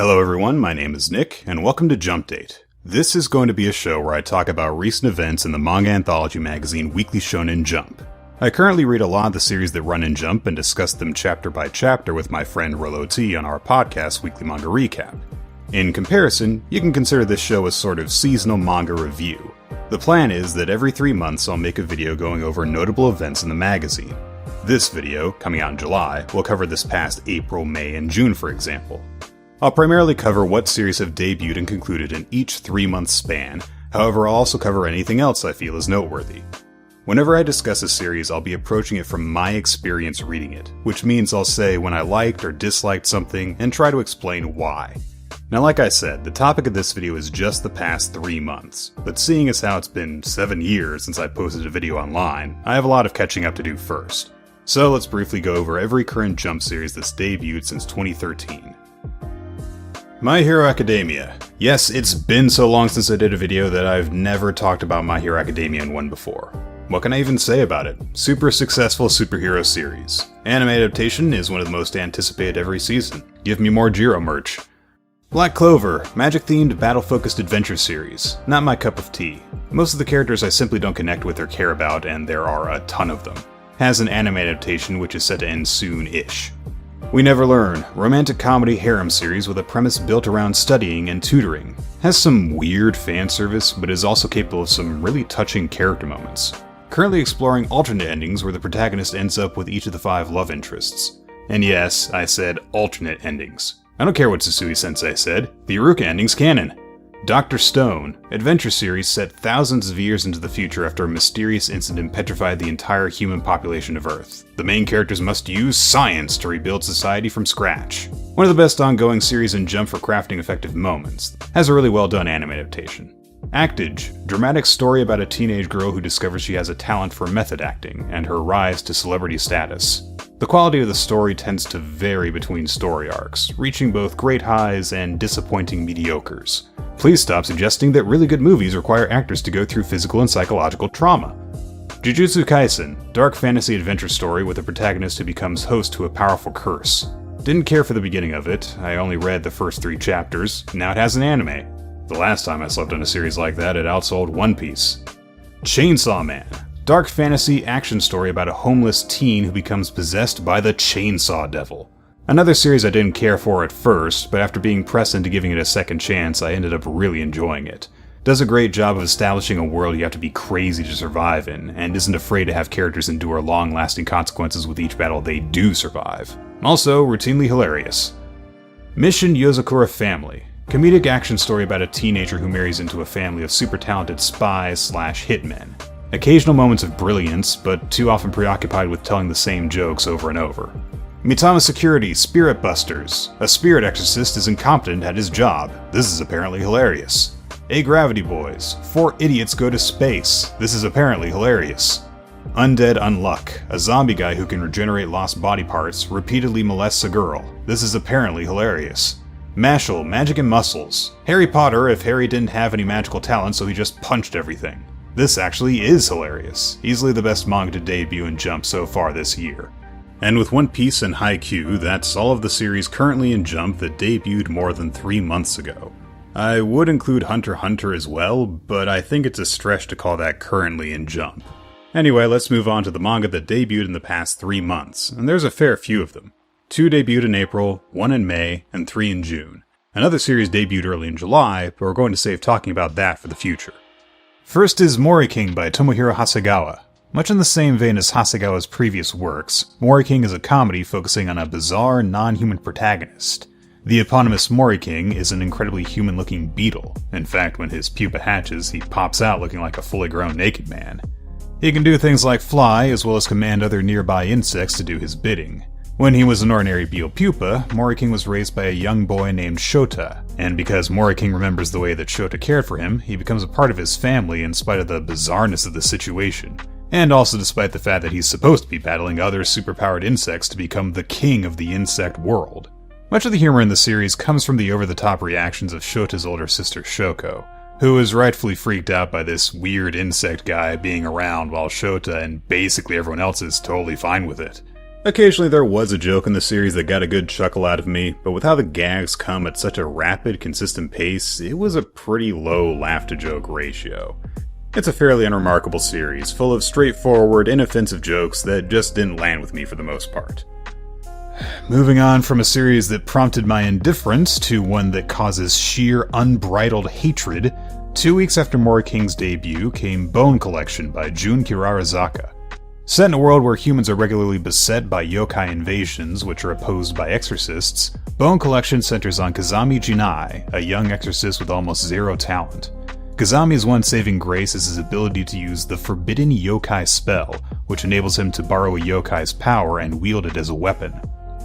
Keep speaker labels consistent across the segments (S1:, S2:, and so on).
S1: Hello everyone, my name is Nick, and welcome to Jumpdate. This is going to be a show where I talk about recent events in the manga anthology magazine Weekly Shonen Jump. I currently read a lot of the series that run in Jump and discuss them chapter by chapter with my friend Rolo T on our podcast Weekly Manga Recap. In comparison, you can consider this show a sort of seasonal manga review. The plan is that every 3 months I'll make a video going over notable events in the magazine. This video, coming out in July, will cover this past April, May, and June for example. I'll primarily cover what series have debuted and concluded in each 3-month span, however I'll also cover anything else I feel is noteworthy. Whenever I discuss a series, I'll be approaching it from my experience reading it, which means I'll say when I liked or disliked something and try to explain why. Now like I said, the topic of this video is just the past 3 months, but seeing as how it's been 7 years since I posted a video online, I have a lot of catching up to do first. So let's briefly go over every current Jump series that's debuted since 2013. My Hero Academia. Yes, it's been so long since I did a video that I've never talked about My Hero Academia in one before. What can I even say about it? Super successful superhero series. Anime adaptation is one of the most anticipated every season. Give me more Jiro merch. Black Clover, magic-themed, battle-focused adventure series. Not my cup of tea. Most of the characters I simply don't connect with or care about, and there are a ton of them. Has an anime adaptation which is set to end soon-ish. We Never Learn, romantic comedy harem series with a premise built around studying and tutoring. Has some weird fan service, but is also capable of some really touching character moments. Currently exploring alternate endings where the protagonist ends up with each of the 5 love interests. And yes, I said alternate endings. I don't care what Susui-sensei said, the Iruka ending's canon. Dr. Stone, adventure series set thousands of years into the future after a mysterious incident petrified the entire human population of Earth. The main characters must use science to rebuild society from scratch. One of the best ongoing series in Jump for crafting effective moments. Has a really well done anime adaptation. Actage, dramatic story about a teenage girl who discovers she has a talent for method acting, and her rise to celebrity status. The quality of the story tends to vary between story arcs, reaching both great highs and disappointing mediocres. Please stop suggesting that really good movies require actors to go through physical and psychological trauma. Jujutsu Kaisen, dark fantasy adventure story with a protagonist who becomes host to a powerful curse. Didn't care for the beginning of it, I only read the first 3 chapters, now it has an anime. The last time I slept on a series like that, it outsold One Piece. Chainsaw Man, dark fantasy action story about a homeless teen who becomes possessed by the Chainsaw Devil. Another series I didn't care for at first, but after being pressed into giving it a second chance, I ended up really enjoying it. Does a great job of establishing a world you have to be crazy to survive in, and isn't afraid to have characters endure long-lasting consequences with each battle they do survive. Also, routinely hilarious. Mission Yozakura Family, comedic action story about a teenager who marries into a family of super talented spies/hitmen. Occasional moments of brilliance, but too often preoccupied with telling the same jokes over and over. Mitama Security Spirit Busters. A spirit exorcist is incompetent at his job. This is apparently hilarious. A Gravity Boys. 4 idiots go to space. This is apparently hilarious. Undead Unluck. A zombie guy who can regenerate lost body parts repeatedly molests a girl. This is apparently hilarious. Mashal, Magic and Muscles. Harry Potter if Harry didn't have any magical talent so he just punched everything. This actually is hilarious. Easily the best manga to debut in Jump so far this year. And with One Piece and Haikyuu, that's all of the series currently in Jump that debuted more than 3 months ago. I would include Hunter x Hunter as well, but I think it's a stretch to call that currently in Jump. Anyway, let's move on to the manga that debuted in the past 3 months, and there's a fair few of them. 2 debuted in April, 1 in May, and 3 in June. Another series debuted early in July, but we're going to save talking about that for the future. First is Moriking by Tomohiro Hasegawa. Much in the same vein as Hasegawa's previous works, Moriking is a comedy focusing on a bizarre, non-human protagonist. The eponymous Moriking is an incredibly human-looking beetle. In fact, when his pupa hatches, he pops out looking like a fully grown naked man. He can do things like fly, as well as command other nearby insects to do his bidding. When he was an ordinary beetle pupa, Moriking was raised by a young boy named Shota, and because Moriking remembers the way that Shota cared for him, he becomes a part of his family in spite of the bizarreness of the situation. And also despite the fact that he's supposed to be battling other superpowered insects to become the king of the insect world. Much of the humor in the series comes from the over-the-top reactions of Shota's older sister Shoko, who is rightfully freaked out by this weird insect guy being around while Shota and basically everyone else is totally fine with it. Occasionally there was a joke in the series that got a good chuckle out of me, but with how the gags come at such a rapid, consistent pace, it was a pretty low laugh-to-joke ratio. It's a fairly unremarkable series, full of straightforward, inoffensive jokes that just didn't land with me for the most part. Moving on from a series that prompted my indifference to one that causes sheer unbridled hatred, 2 weeks after Moriking's debut came Bone Collection by Jun Kirarazaka. Set in a world where humans are regularly beset by yokai invasions, which are opposed by exorcists, Bone Collection centers on Kazami Jinai, a young exorcist with almost zero talent. Kazami's one saving grace is his ability to use the Forbidden Yokai spell, which enables him to borrow a yokai's power and wield it as a weapon.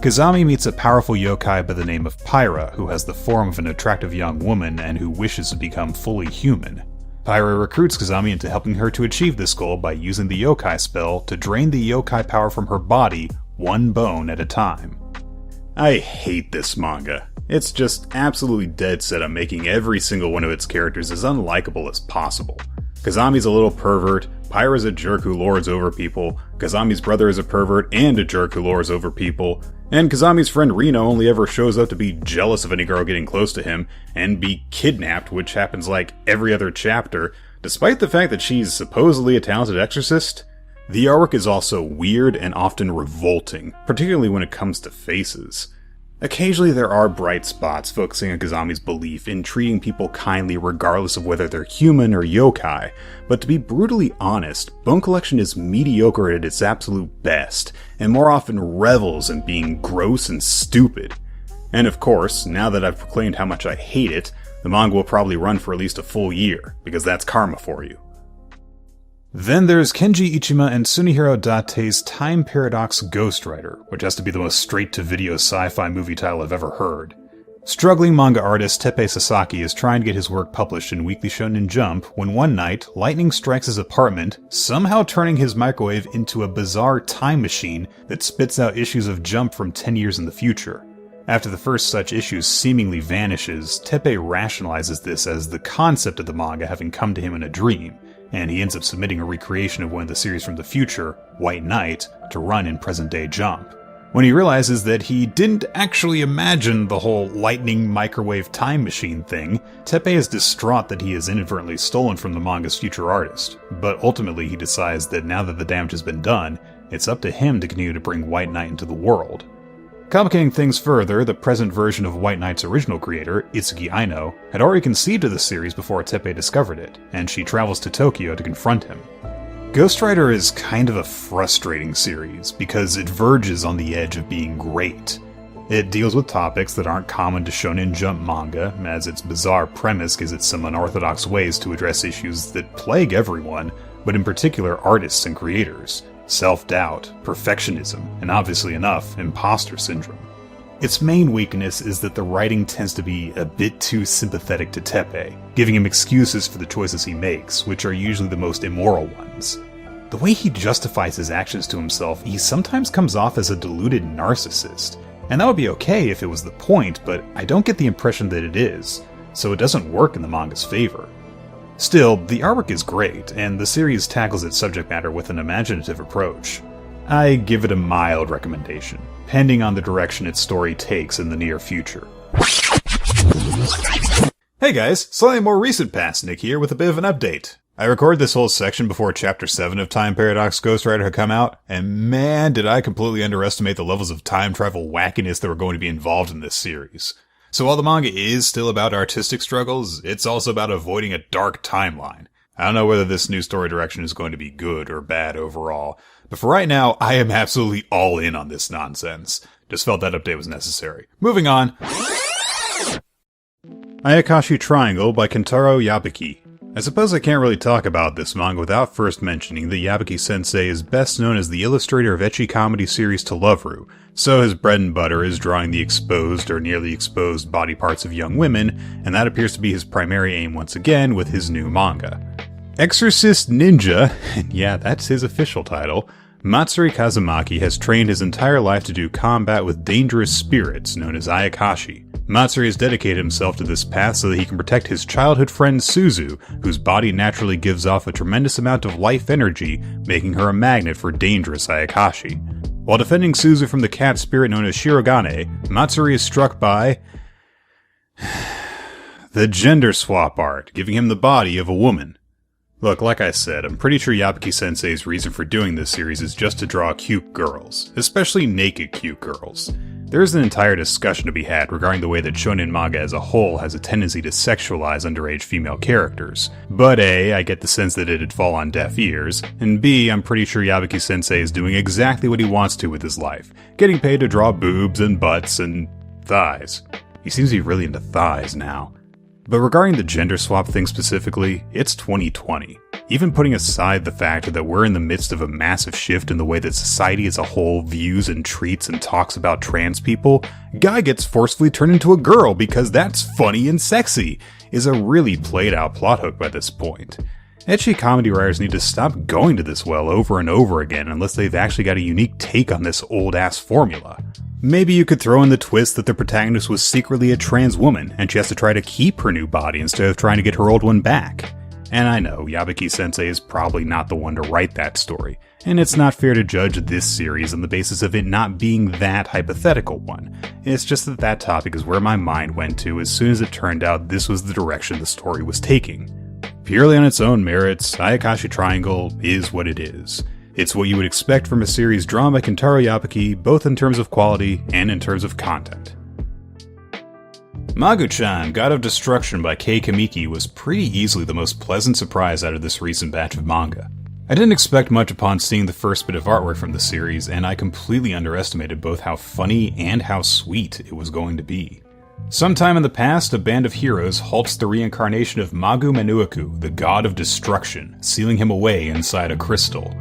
S1: Kazami meets a powerful yokai by the name of Pyra, who has the form of an attractive young woman and who wishes to become fully human. Pyra recruits Kazami into helping her to achieve this goal by using the yokai spell to drain the yokai power from her body, one bone at a time. I hate this manga. It's just absolutely dead set on making every single one of its characters as unlikable as possible. Kazami's a little pervert, Pyra's a jerk who lords over people, Kazami's brother is a pervert and a jerk who lords over people, and Kazami's friend Rino only ever shows up to be jealous of any girl getting close to him, and be kidnapped, which happens like every other chapter, despite the fact that she's supposedly a talented exorcist. The artwork is also weird and often revolting, particularly when it comes to faces. Occasionally there are bright spots focusing on Kazami's belief in treating people kindly regardless of whether they're human or yokai, but to be brutally honest, Bone Collection is mediocre at its absolute best, and more often revels in being gross and stupid. And of course, now that I've proclaimed how much I hate it, the manga will probably run for at least a full year, because that's karma for you. Then there's Kenji Ichima and Sunihiro Date's Time Paradox Ghostwriter, which has to be the most straight-to-video sci-fi movie title I've ever heard. Struggling manga artist Teppei Sasaki is trying to get his work published in Weekly Shonen Jump when one night, lightning strikes his apartment, somehow turning his microwave into a bizarre time machine that spits out issues of Jump from 10 years in the future. After the first such issue seemingly vanishes, Teppei rationalizes this as the concept of the manga having come to him in a dream, and he ends up submitting a recreation of one of the series from the future, White Knight, to run in present-day Jump. When he realizes that he didn't actually imagine the whole lightning microwave time machine thing, Teppei is distraught that he has inadvertently stolen from the manga's future artist, but ultimately he decides that now that the damage has been done, it's up to him to continue to bring White Knight into the world. Complicating things further, the present version of White Knight's original creator, Itsuki Aino, had already conceived of the series before Teppei discovered it, and she travels to Tokyo to confront him. Ghostwriter is kind of a frustrating series, because it verges on the edge of being great. It deals with topics that aren't common to Shonen Jump manga, as its bizarre premise gives it some unorthodox ways to address issues that plague everyone, but in particular artists and creators. Self-doubt, perfectionism, and obviously enough, imposter syndrome. Its main weakness is that the writing tends to be a bit too sympathetic to Teppei, giving him excuses for the choices he makes, which are usually the most immoral ones. The way he justifies his actions to himself, he sometimes comes off as a deluded narcissist, and that would be okay if it was the point, but I don't get the impression that it is, so it doesn't work in the manga's favor. Still, the artwork is great, and the series tackles its subject matter with an imaginative approach. I give it a mild recommendation, pending on the direction its story takes in the near future. Hey guys, slightly more recent past Nick here with a bit of an update. I recorded this whole section before Chapter 7 of Time Paradox Ghostwriter had come out, and man did I completely underestimate the levels of time travel wackiness that were going to be involved in this series. So while the manga is still about artistic struggles, it's also about avoiding a dark timeline. I don't know whether this new story direction is going to be good or bad overall, but for right now, I am absolutely all in on this nonsense. Just felt that update was necessary. Moving on. Ayakashi Triangle by Kentaro Yabuki. I suppose I can't really talk about this manga without first mentioning that Yabuki-sensei is best known as the illustrator of ecchi comedy series To Love-Ru, so his bread and butter is drawing the exposed or nearly exposed body parts of young women, and that appears to be his primary aim once again with his new manga. Exorcist Ninja, and yeah, that's his official title, Matsuri Kazumaki has trained his entire life to do combat with dangerous spirits known as Ayakashi. Matsuri has dedicated himself to this path so that he can protect his childhood friend Suzu, whose body naturally gives off a tremendous amount of life energy, making her a magnet for dangerous Ayakashi. While defending Suzu from the cat spirit known as Shirogane, Matsuri is struck by the gender swap art, giving him the body of a woman. Look, like I said, I'm pretty sure Yapaki-sensei's reason for doing this series is just to draw cute girls, especially naked cute girls. There is an entire discussion to be had regarding the way that shonen manga as a whole has a tendency to sexualize underage female characters. But A, I get the sense that it'd fall on deaf ears, and B, I'm pretty sure Yapaki-sensei is doing exactly what he wants to with his life, getting paid to draw boobs and butts and thighs. He seems to be really into thighs now. But regarding the gender swap thing specifically, it's 2020. Even putting aside the fact that we're in the midst of a massive shift in the way that society as a whole views and treats and talks about trans people, guy gets forcefully turned into a girl because that's funny and sexy, is a really played out plot hook by this point. Ecchi comedy writers need to stop going to this well over and over again unless they've actually got a unique take on this old-ass formula. Maybe you could throw in the twist that the protagonist was secretly a trans woman, and she has to try to keep her new body instead of trying to get her old one back. And I know, Yapaki-sensei is probably not the one to write that story, and it's not fair to judge this series on the basis of it not being that hypothetical one. It's just that that topic is where my mind went to as soon as it turned out this was the direction the story was taking. Purely on its own merits, Ayakashi Triangle is what it is. It's what you would expect from a series drawn by Kentaro Yapaki, both in terms of quality and in terms of content. Magu-chan, God of Destruction by Kei Kamiki was pretty easily the most pleasant surprise out of this recent batch of manga. I didn't expect much upon seeing the first bit of artwork from the series, and I completely underestimated both how funny and how sweet it was going to be. Sometime in the past, a band of heroes halts the reincarnation of Magu-Manuaku, the God of Destruction, sealing him away inside a crystal.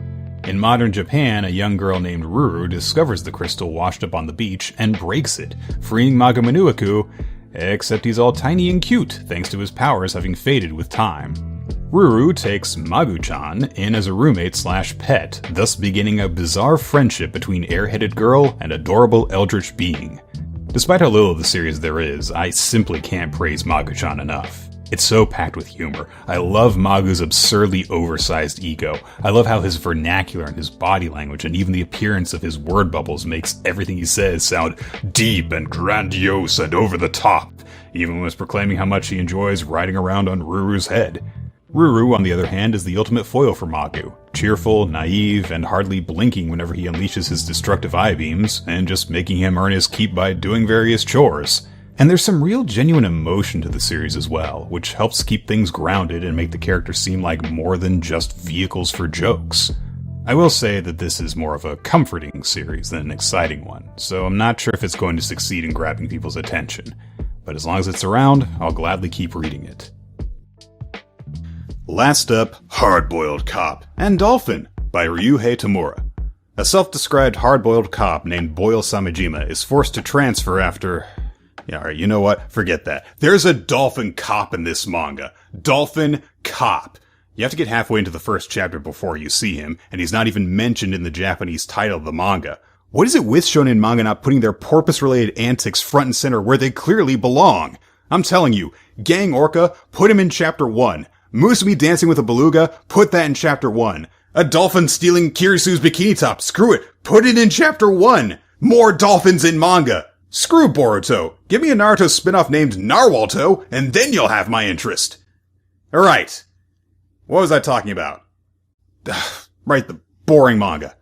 S1: In modern Japan, a young girl named Ruru discovers the crystal washed up on the beach and breaks it, freeing Magu-Manuaku, except he's all tiny and cute, thanks to his powers having faded with time. Ruru takes Magu-chan in as a roommate/pet, thus beginning a bizarre friendship between airheaded girl and adorable eldritch being. Despite how little of the series there is, I simply can't praise Magu-chan enough. It's so packed with humor. I love Magu's absurdly oversized ego. I love how his vernacular and his body language and even the appearance of his word bubbles makes everything he says sound deep and grandiose and over the top, even when he's proclaiming how much he enjoys riding around on Ruru's head. Ruru, on the other hand, is the ultimate foil for Magu. Cheerful, naive, and hardly blinking whenever he unleashes his destructive eye beams, and just making him earn his keep by doing various chores. And there's some real genuine emotion to the series as well, which helps keep things grounded and make the characters seem like more than just vehicles for jokes. I will say that this is more of a comforting series than an exciting one, so I'm not sure if it's going to succeed in grabbing people's attention. But as long as it's around, I'll gladly keep reading it. Last up, Hard-Boiled Cop and Dolphin by Ryuhei Tamura. A self-described hard-boiled cop named Boyle Samejima is forced to transfer after... Yeah, alright, you know what? Forget that. There's a dolphin cop in this manga. Dolphin cop. You have to get halfway into the first chapter before you see him, and he's not even mentioned in the Japanese title of the manga. What is it with shonen manga not putting their porpoise-related antics front and center where they clearly belong? I'm telling you, Gang Orca, put him in chapter 1. Musubi dancing with a beluga, put that in chapter 1. A dolphin stealing Kirisu's bikini top, screw it, put it in chapter 1. More dolphins in manga. Screw Boruto. Give me a Naruto spin-off named Narwhalto, and then you'll have my interest. Alright. What was I talking about? Right, the boring manga.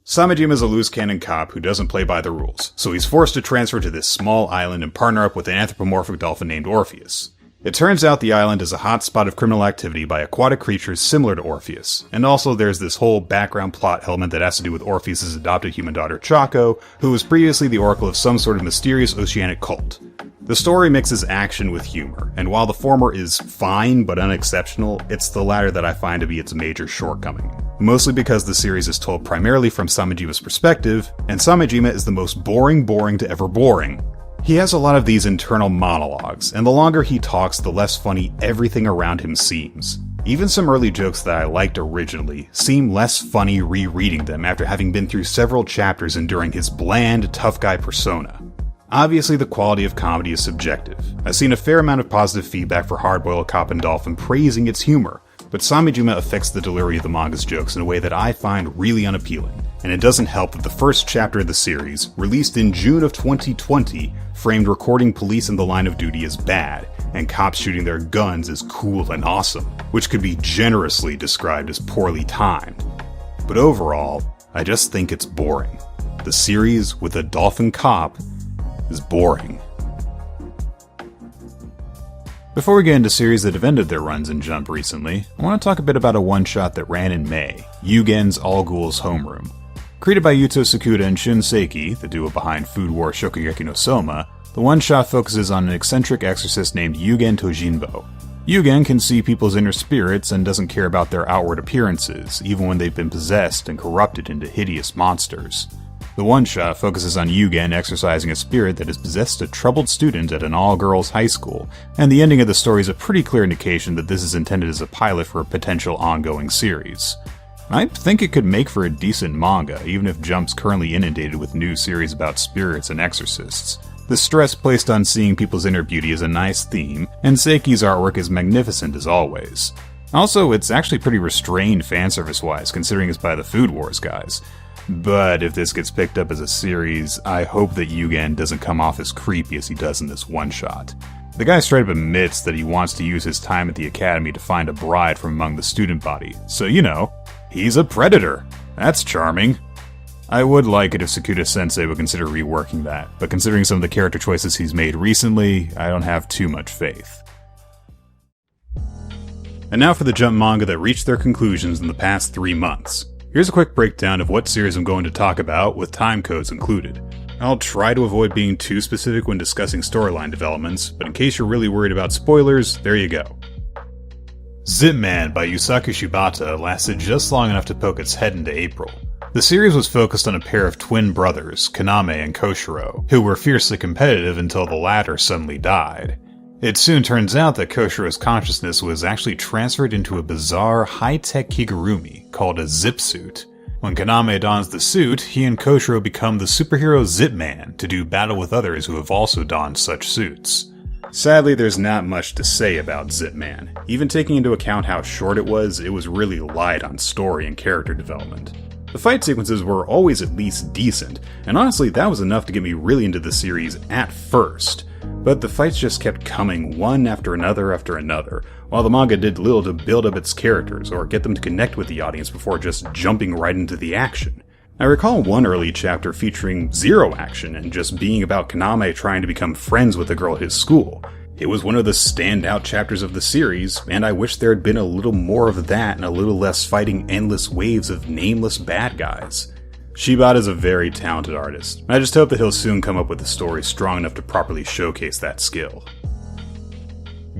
S1: Samejima is a loose cannon cop who doesn't play by the rules, so he's forced to transfer to this small island and partner up with an anthropomorphic dolphin named Orpheus. It turns out the island is a hotspot of criminal activity by aquatic creatures similar to Orpheus, and also there's this whole background plot element that has to do with Orpheus' adopted human daughter Chaco, who was previously the oracle of some sort of mysterious oceanic cult. The story mixes action with humor, and while the former is fine but unexceptional, it's the latter that I find to be its major shortcoming. Mostly because the series is told primarily from Samejima's perspective, and Samejima is the most boring to ever boring. He has a lot of these internal monologues, and the longer he talks, the less funny everything around him seems. Even some early jokes that I liked originally seem less funny rereading them after having been through several chapters enduring his bland, tough guy persona. Obviously, the quality of comedy is subjective. I've seen a fair amount of positive feedback for Hard-Boiled Cop and Dolphin praising its humor, but Samejima affects the delivery of the manga's jokes in a way that I find really unappealing. And it doesn't help that the first chapter of the series, released in June of 2020, framed recording police in the line of duty as bad, and cops shooting their guns as cool and awesome, which could be generously described as poorly timed. But overall, I just think it's boring. The series with a dolphin cop is boring. Before we get into series that have ended their runs in Jump recently, I want to talk a bit about a one-shot that ran in May, Yugen's All-Ghouls Homeroom. Created by Yuto Sakuda and Shun Seiki, the duo behind Food War Shokugeki no Soma, the one-shot focuses on an eccentric exorcist named Yugen Tojinbo. Yugen can see people's inner spirits and doesn't care about their outward appearances, even when they've been possessed and corrupted into hideous monsters. The one-shot focuses on Yugen exorcising a spirit that has possessed a troubled student at an all-girls high school, and the ending of the story is a pretty clear indication that this is intended as a pilot for a potential ongoing series. I think it could make for a decent manga, even if Jump's currently inundated with new series about spirits and exorcists. The stress placed on seeing people's inner beauty is a nice theme, and Seiki's artwork is magnificent as always. Also, it's actually pretty restrained fanservice-wise, considering it's by the Food Wars guys. But if this gets picked up as a series, I hope that Yugen doesn't come off as creepy as he does in this one-shot. The guy straight up admits that he wants to use his time at the academy to find a bride from among the student body, so he's a predator. That's charming. I would like it if Sakuda-sensei would consider reworking that, but considering some of the character choices he's made recently, I don't have too much faith. And now for the Jump manga that reached their conclusions in the past 3 months. Here's a quick breakdown of what series I'm going to talk about, with time codes included. I'll try to avoid being too specific when discussing storyline developments, but in case you're really worried about spoilers, there you go. Zip Man by Yusaku Shibata lasted just long enough to poke its head into April. The series was focused on a pair of twin brothers, Kaname and Koshiro, who were fiercely competitive until the latter suddenly died. It soon turns out that Koshiro's consciousness was actually transferred into a bizarre, high-tech kigurumi called a zip suit. When Kaname dons the suit, he and Koshiro become the superhero Zip Man to do battle with others who have also donned such suits. Sadly, there's not much to say about Zip Man. Even taking into account how short it was really light on story and character development. The fight sequences were always at least decent, and honestly that was enough to get me really into the series at first. But the fights just kept coming one after another, while the manga did little to build up its characters or get them to connect with the audience before just jumping right into the action. I recall one early chapter featuring zero action and just being about Kaname trying to become friends with a girl at his school. It was one of the standout chapters of the series, and I wish there had been a little more of that and a little less fighting endless waves of nameless bad guys. Shibata is a very talented artist. I just hope that he'll soon come up with a story strong enough to properly showcase that skill.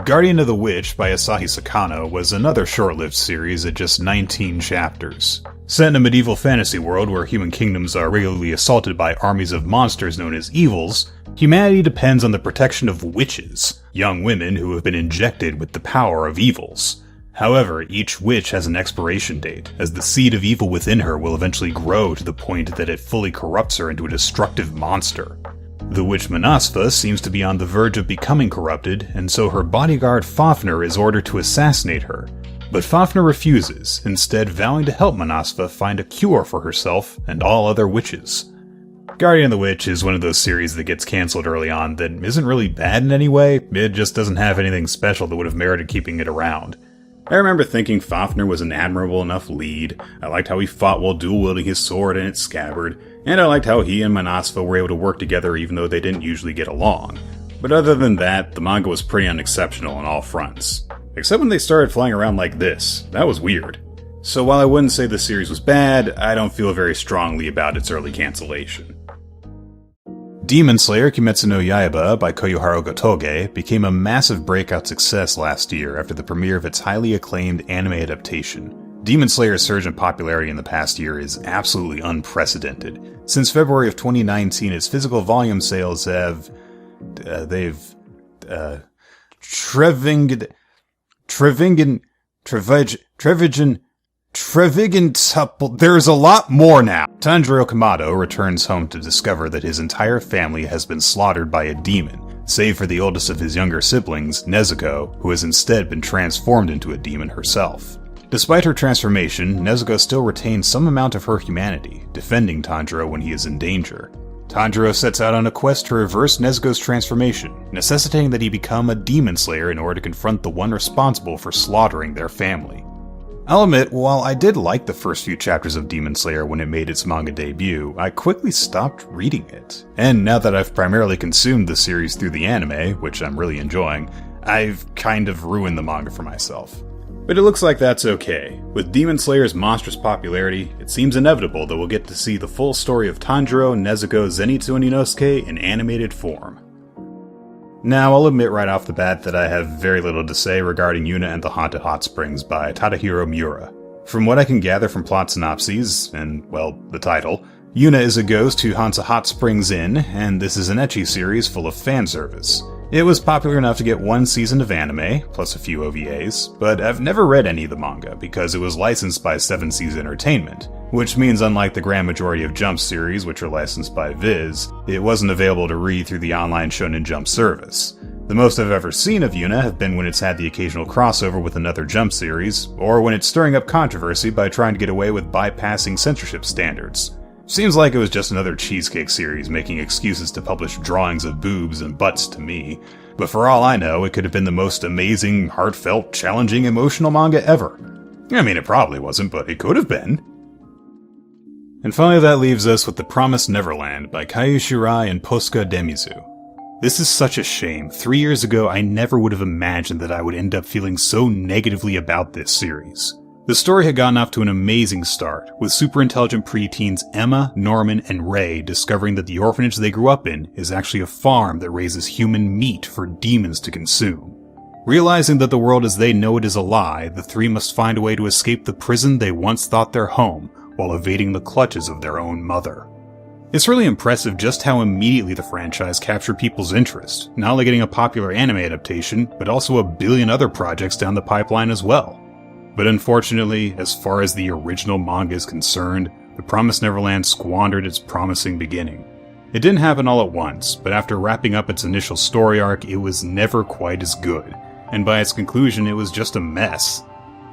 S1: Guardian of the Witch by Asahi Sakano was another short-lived series at just 19 chapters. Set in a medieval fantasy world where human kingdoms are regularly assaulted by armies of monsters known as evils, humanity depends on the protection of witches, young women who have been injected with the power of evils. However, each witch has an expiration date, as the seed of evil within her will eventually grow to the point that it fully corrupts her into a destructive monster. The witch Manasva seems to be on the verge of becoming corrupted, and so her bodyguard Fafnir is ordered to assassinate her. But Fafnir refuses, instead vowing to help Manasva find a cure for herself and all other witches. Guardian of the Witch is one of those series that gets cancelled early on that isn't really bad in any way, it just doesn't have anything special that would have merited keeping it around. I remember thinking Fafnir was an admirable enough lead, I liked how he fought while dual-wielding his sword in its scabbard, and I liked how he and Manasva were able to work together even though they didn't usually get along. But other than that, the manga was pretty unexceptional on all fronts. Except when they started flying around like this. That was weird. So while I wouldn't say the series was bad, I don't feel very strongly about its early cancellation. Demon Slayer Kimetsu no Yaiba by Koyoharu Gotoge became a massive breakout success last year after the premiere of its highly acclaimed anime adaptation. Demon Slayer's surge in popularity in the past year is absolutely unprecedented. Since February of 2019, its physical volume sales have... There's a lot more now! Tanjiro Kamado returns home to discover that his entire family has been slaughtered by a demon, save for the oldest of his younger siblings, Nezuko, who has instead been transformed into a demon herself. Despite her transformation, Nezuko still retains some amount of her humanity, defending Tanjiro when he is in danger. Tanjiro sets out on a quest to reverse Nezuko's transformation, necessitating that he become a demon slayer in order to confront the one responsible for slaughtering their family. I'll admit, while I did like the first few chapters of Demon Slayer when it made its manga debut, I quickly stopped reading it. And now that I've primarily consumed the series through the anime, which I'm really enjoying, I've kind of ruined the manga for myself. But it looks like that's okay. With Demon Slayer's monstrous popularity, it seems inevitable that we'll get to see the full story of Tanjiro, Nezuko, Zenitsu, and Inosuke in animated form. Now, I'll admit right off the bat that I have very little to say regarding Yuuna and the Haunted Hot Springs by Tadahiro Miura. From what I can gather from plot synopses, and, well, the title, Yuuna is a ghost who haunts a hot springs inn, and this is an ecchi series full of fan service. It was popular enough to get one season of anime, plus a few OVAs, but I've never read any of the manga because it was licensed by Seven Seas Entertainment, which means unlike the grand majority of Jump series, which are licensed by Viz, it wasn't available to read through the online Shonen Jump service. The most I've ever seen of Yuuna have been when it's had the occasional crossover with another Jump series, or when it's stirring up controversy by trying to get away with bypassing censorship standards. Seems like it was just another cheesecake series making excuses to publish drawings of boobs and butts to me, but for all I know, it could have been the most amazing, heartfelt, challenging, emotional manga ever. I mean, it probably wasn't, but it could have been. And finally that leaves us with The Promised Neverland by Kaiu Shirai and Posca Demizu. This is such a shame. 3 years ago, I never would have imagined that I would end up feeling so negatively about this series. The story had gotten off to an amazing start, with super intelligent preteens Emma, Norman, and Ray discovering that the orphanage they grew up in is actually a farm that raises human meat for demons to consume. Realizing that the world as they know it is a lie, the three must find a way to escape the prison they once thought their home, while evading the clutches of their own mother. It's really impressive just how immediately the franchise captured people's interest, not only getting a popular anime adaptation, but also a billion other projects down the pipeline as well. But unfortunately, as far as the original manga is concerned, The Promised Neverland squandered its promising beginning. It didn't happen all at once, but after wrapping up its initial story arc, it was never quite as good, and by its conclusion it was just a mess.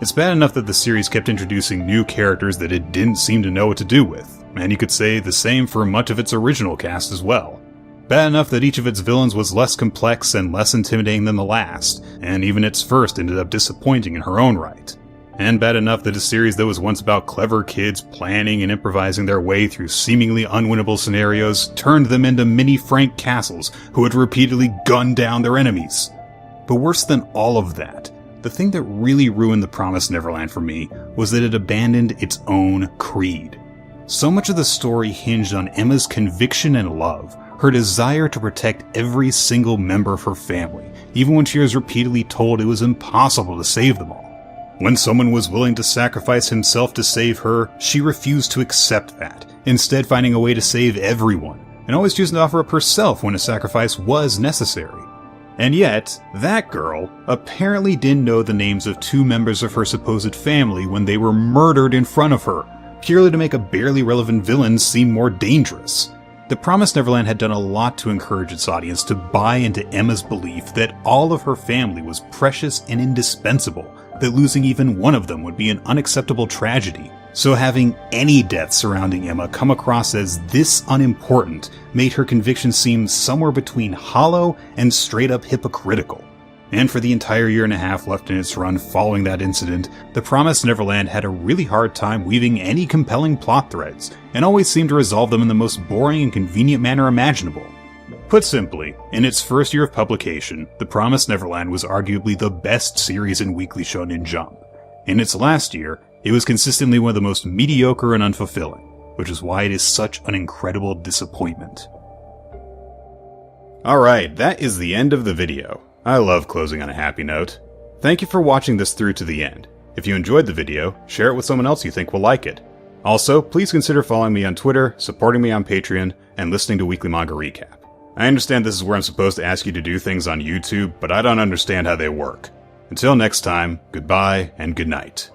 S1: It's bad enough that the series kept introducing new characters that it didn't seem to know what to do with, and you could say the same for much of its original cast as well. Bad enough that each of its villains was less complex and less intimidating than the last, and even its first ended up disappointing in her own right. And bad enough that a series that was once about clever kids planning and improvising their way through seemingly unwinnable scenarios turned them into mini Frank Castles who would repeatedly gun down their enemies. But worse than all of that, the thing that really ruined The Promised Neverland for me was that it abandoned its own creed. So much of the story hinged on Emma's conviction and love, her desire to protect every single member of her family, even when she was repeatedly told it was impossible to save them all. When someone was willing to sacrifice himself to save her, she refused to accept that, instead finding a way to save everyone, and always choosing to offer up herself when a sacrifice was necessary. And yet, that girl apparently didn't know the names of two members of her supposed family when they were murdered in front of her, purely to make a barely relevant villain seem more dangerous. The Promised Neverland had done a lot to encourage its audience to buy into Emma's belief that all of her family was precious and indispensable, that losing even one of them would be an unacceptable tragedy. So having any death surrounding Emma come across as this unimportant made her conviction seem somewhere between hollow and straight up hypocritical. And for the entire year and a half left in its run following that incident, The Promised Neverland had a really hard time weaving any compelling plot threads, and always seemed to resolve them in the most boring and convenient manner imaginable. Put simply, in its first year of publication, The Promised Neverland was arguably the best series in Weekly Shonen Jump. In its last year, it was consistently one of the most mediocre and unfulfilling, which is why it is such an incredible disappointment. Alright, that is the end of the video. I love closing on a happy note. Thank you for watching this through to the end. If you enjoyed the video, share it with someone else you think will like it. Also, please consider following me on Twitter, supporting me on Patreon, and listening to Weekly Manga Recap. I understand this is where I'm supposed to ask you to do things on YouTube, but I don't understand how they work. Until next time, goodbye and good night.